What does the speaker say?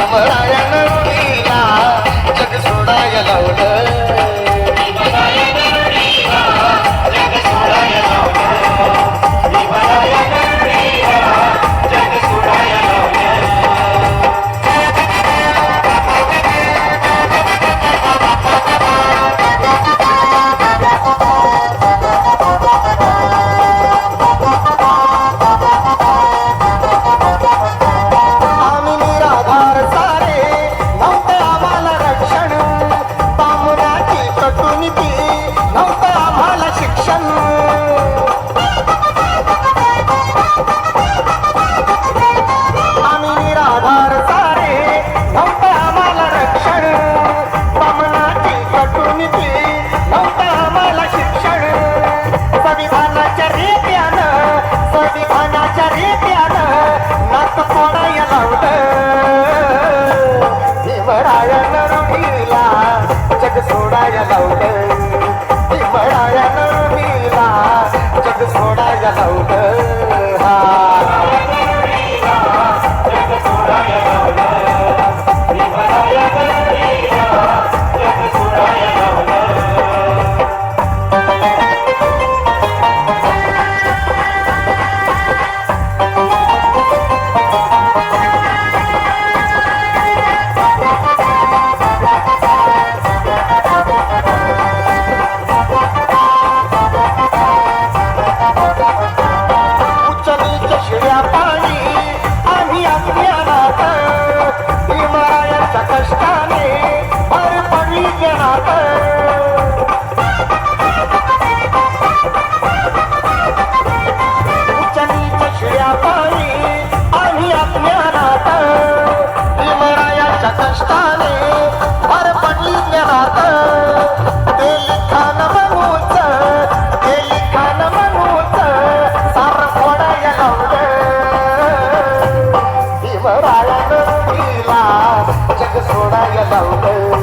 भीमरायानं रुढीला जग सोडाया लावलं. भीमरायानं रुढीला जग सोडाया लावलं. भीमरायानं रुढीला जग सोडाया लावलं. कष्टाने भर पडली जनात. उचनीच शिळ्या पायी आम्ही अज्ञानात. भीमरायाच्या कष्टाने भर पडली जनात. ते लिखाण म्हणूच सार फोडाया लावलं. भीमरायानं रुढीला जग सोडाया लावलं.